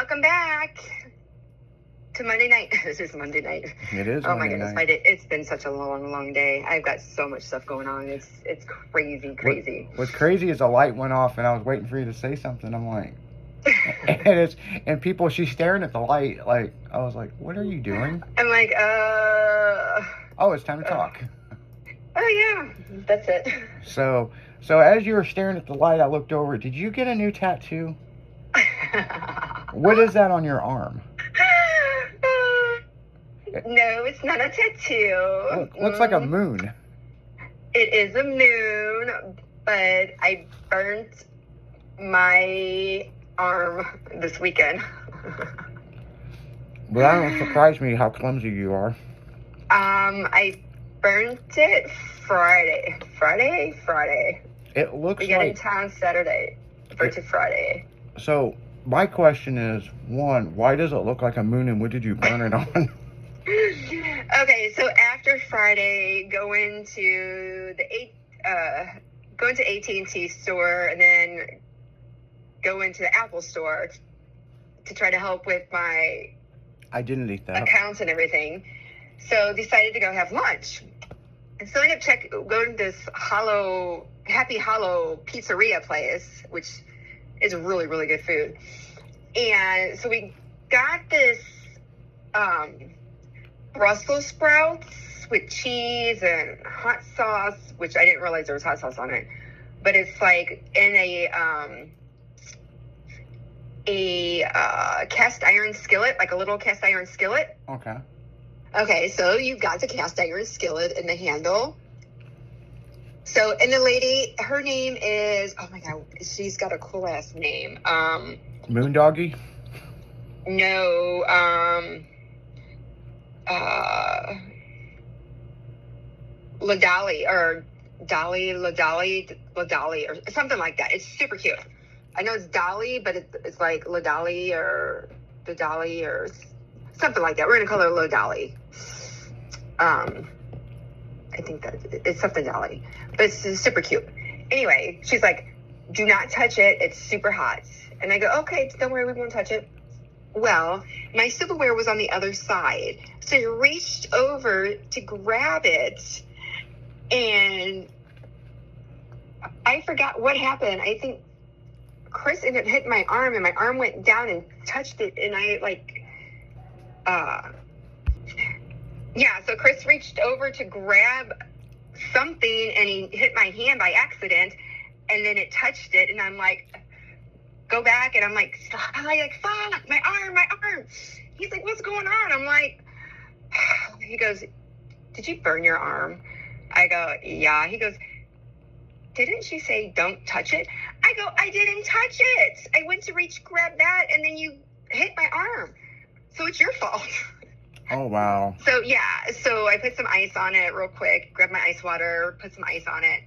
welcome back to Monday night. This is Monday night. It is. Oh Monday my goodness, night. it's been such a long day. I've got so much stuff going on. It's crazy. What's crazy is the light went off, and I was waiting for you to say something. I'm like, and people, she's staring at the light. Like, I was like, what are you doing? I'm like, Oh, it's time to talk. Oh yeah, that's it. So as you were staring at the light, I looked over. Did you get a new tattoo? What is that on your arm? No, it's not a tattoo. Looks like a moon. It is a moon, but I burnt my arm this weekend. Well, that don't surprise me how clumsy you are. I burnt it Friday. It looks We got in like... town Saturday. Burnt it Friday. So, my question is, one, why does it look like a moon, and what did you burn it on? Okay, so after Friday, going to AT&T store, and then go into the Apple store to try to help with my Identity theft. accounts and everything. So decided to go have lunch. And so I ended up going to this Happy Hollow pizzeria place, which is really, really good food. And so we got this Brussels sprouts with cheese and hot sauce, which I didn't realize there was hot sauce on it. But it's like in a cast iron skillet, like a little cast iron skillet. Okay, so you've got the cast iron skillet and the handle. So, and the lady, her name is, oh my God, she's got a cool ass name. Moondoggy? No, Ladali, or Ladali, or something like that. It's super cute. I know it's Dolly, but it's like Ladali or Dadali or something like that. We're going to call her Ladali. I think that it's something Dolly, but it's super cute. Anyway, she's like, do not touch it. It's super hot. And I go, okay, don't worry, we won't touch it. Well, my silverware was on the other side. So I reached over to grab it, and I forgot what happened. I think Chris ended up hitting my arm, and my arm went down and touched it, and I so Chris reached over to grab something, and he hit my hand by accident, and then it touched it, and I'm like, go back, and I'm like, fuck, my arm. He's like, what's going on? I'm like, he goes, did you burn your arm? I go, yeah. He goes, didn't she say don't touch it? I go, I didn't touch it. I went to reach grab that, and then you hit my arm. So it's your fault. Oh, wow. So, yeah. So I put some ice on it real quick, grabbed my ice water, put some ice on it,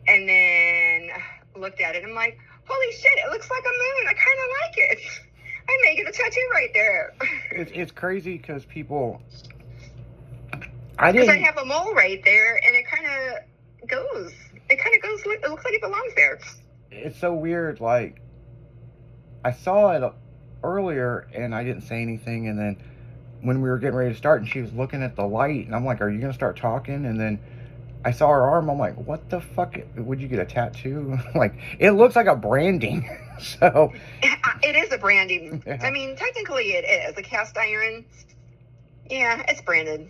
and then looked at it. I'm like, holy shit, it looks like a moon. I kind of like it. I may get a tattoo right there. It's crazy because people... Because I have a mole right there, and it kind of goes. It looks like it belongs there. It's so weird. Like, I saw it earlier, and I didn't say anything, and then when we were getting ready to start, and she was looking at the light, and I'm like, are you going to start talking? And then I saw her arm. I'm like, what the fuck? Would you get a tattoo? Like, it looks like a branding. So it is a branding. Yeah. I mean, technically it is. A cast iron. Yeah, it's branded.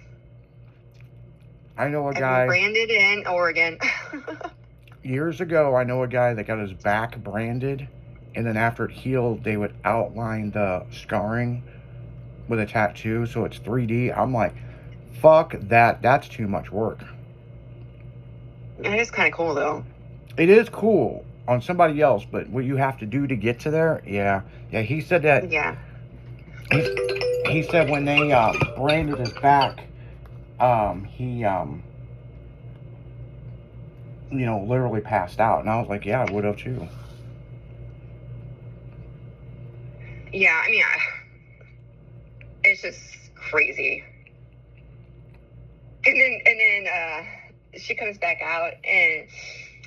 I know a guy. Branded in Oregon. Years ago, I know a guy that got his back branded, and then after it healed, they would outline the scarring with a tattoo, so it's 3D. I'm like, fuck that. That's too much work. It is kind of cool, though. It is cool on somebody else, but what you have to do to get to there, yeah. He said that. Yeah. He said when they branded his back, he literally passed out, and I was like, yeah, I would have too. Yeah, I mean, it's just crazy. And then she comes back out, and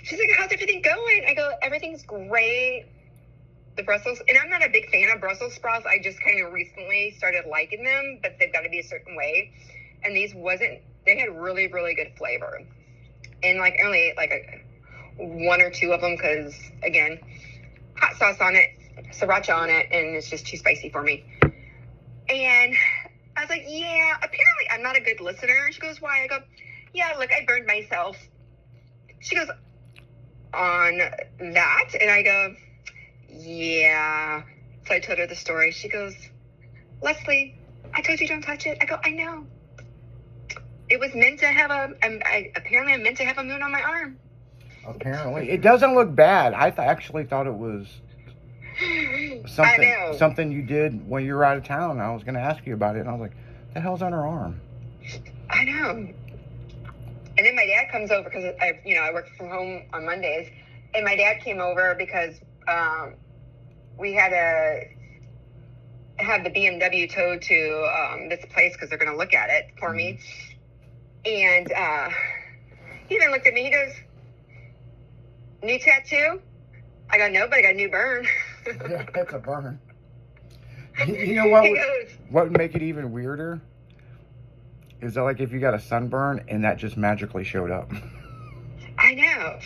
she's like, how's everything going? I go, everything's great. the Brussels, and I'm not a big fan of Brussels sprouts. I just kind of recently started liking them, but they've got to be a certain way. And these they had really, really good flavor. And like, I only ate like one or two of them because, again, hot sauce on it, sriracha on it, and it's just too spicy for me. And I was like, yeah, apparently I'm not a good listener. She goes, why? I go, yeah, look, I burned myself. She goes, on that? And I go, yeah. So I told her the story. She goes, Leslie, I told you don't touch it. I go, I know. It was meant to have apparently I'm meant to have a moon on my arm. Apparently. It doesn't look bad. I actually thought it was something you did when you were out of town. I was going to ask you about it, and I was like, the hell's on her arm? I know. And then my dad comes over because I work from home on Mondays, and my dad came over because we had to have the BMW towed to this place because they're going to look at it for me. And he then looked at me. He goes, "New tattoo?" I go, "No, but I got a new burn." Yeah, that's a burn. You know what? What would make it even weirder is that, like, if you got a sunburn and that just magically showed up. I know.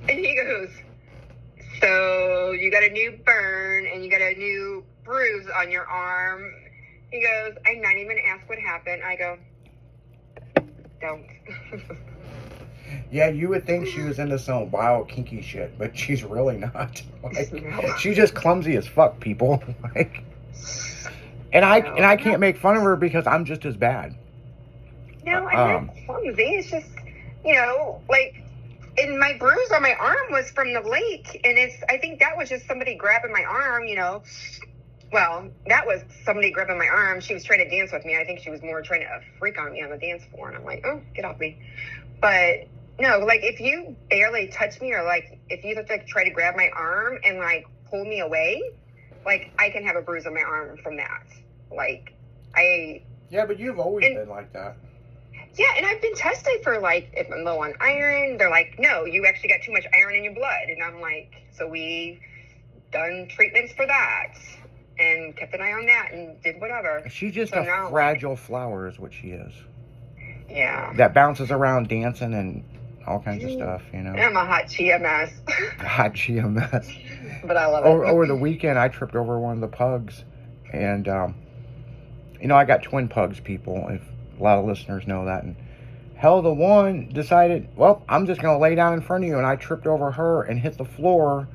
And he goes, "So you got a new burn and you got a new bruise on your arm." He goes, "I'm not even gonna ask what happened." I go, "Don't." Yeah, you would think she was into some wild kinky shit, but she's really not. Like, No. she's just clumsy as fuck, people. Like, and I can't make fun of her because I'm just as bad. No, I'm not clumsy. It's just, like, and my bruise on my arm was from the lake, and I think that was just somebody grabbing my arm, Well, that was somebody grabbing my arm. She was trying to dance with me. I think she was more trying to freak on me on the dance floor, and I'm like, oh, get off me. But no, like, if you barely touch me, or like if you try to grab my arm and like pull me away, like, I can have a bruise on my arm from that. Like, Yeah, but you've always been like that. Yeah, and I've been tested for, like, if I'm low on iron. They're like, no, you actually got too much iron in your blood. And I'm like, so we done treatments for that and kept an eye on that and did whatever. She's just a fragile flower is what she is. Yeah. That bounces around dancing and all kinds of stuff, I'm a hot chia mess. Hot chia mess. But I love it. Over the weekend, I tripped over one of the pugs. And, I got twin pugs, people. If a lot of listeners know that. And hell, the one decided, well, I'm just going to lay down in front of you. And I tripped over her and hit the floor.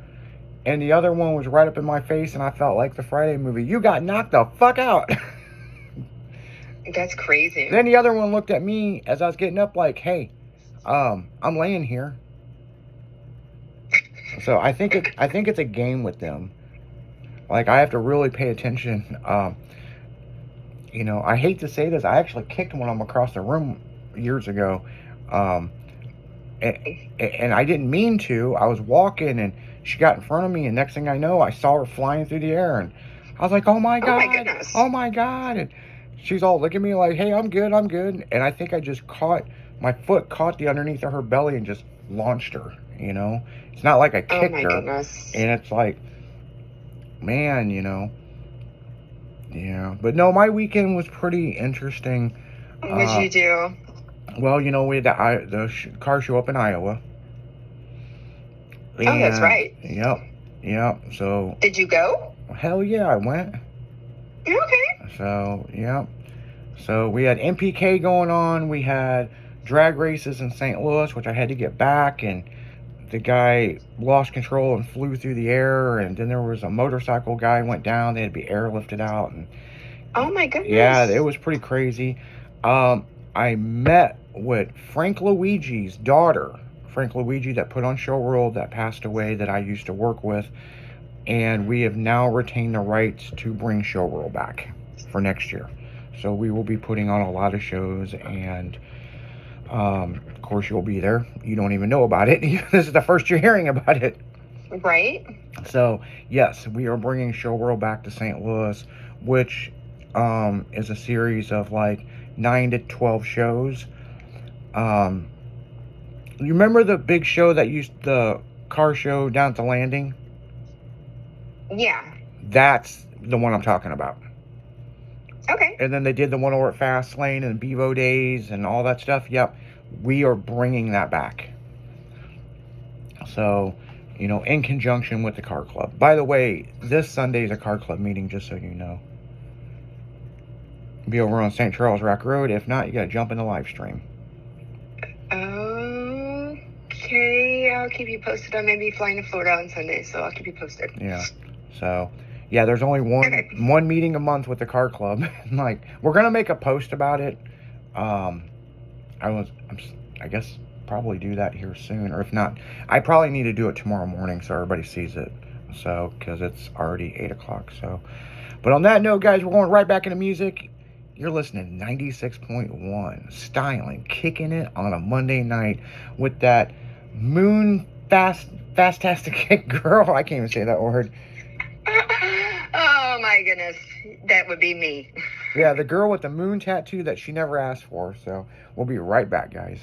And the other one was right up in my face. And I felt like the Friday movie. You got knocked the fuck out. That's crazy. Then the other one looked at me as I was getting up like, hey, I'm laying here. So I think it's a game with them. Like, I have to really pay attention. I hate to say this. I actually kicked one of them across the room years ago. And I didn't mean to. I was walking and she got in front of me, and next thing I know, I saw her flying through the air, and I was like, oh my God. Oh my goodness. Oh my God. And she's all looking at me like, hey, I'm good. And I think I just my foot caught the underneath of her belly and just launched her, It's not like I kicked her. Goodness. And it's like, man, Yeah. But no, my weekend was pretty interesting. What did you do? Well, we had the car show up in Iowa. And, that's right. Yep. So. Did you go? Hell yeah, I went. Okay. So, yep. So we had MPK going on. We had drag races in St. Louis, which I had to get back, and the guy lost control and flew through the air, and then there was a motorcycle guy went down. They had to be airlifted out, and oh my goodness. Yeah, it was pretty crazy. I met with Frank Luigi's daughter, Frank Luigi, that put on Show World, that passed away, that I used to work with, and we have now retained the rights to bring Show World back for next year. So we will be putting on a lot of shows, and of course you'll be there. You don't even know about it. This is the first you're hearing about it. Right. So yes, we are bringing Show World back to St. Louis, which is a series of like 9 to 12 shows. You remember the big show that used the car show down at the landing? Yeah. That's the one I'm talking about. Okay. And then they did the one over at Fastlane and Bevo Days and all that stuff. Yep, we are bringing that back. So, in conjunction with the car club. By the way, this Sunday is a car club meeting, just so you know. Be over on St. Charles Rock Road. If not, you got to jump in the live stream. Okay, I'll keep you posted. I may be flying to Florida on Sunday, so I'll keep you posted. Yeah. So, yeah, there's only one meeting a month with the car club. Like, we're gonna make a post about it. I guess probably do that here soon, or if not, I probably need to do it tomorrow morning so everybody sees it. So, because it's already 8:00. So, but on that note, guys, we're going right back into music. You're listening to 96.1 Styling, kicking it on a Monday night with that fastastic girl. I can't even say that word. Oh my goodness, that would be me. Yeah, the girl with the moon tattoo that she never asked for. So we'll be right back, guys.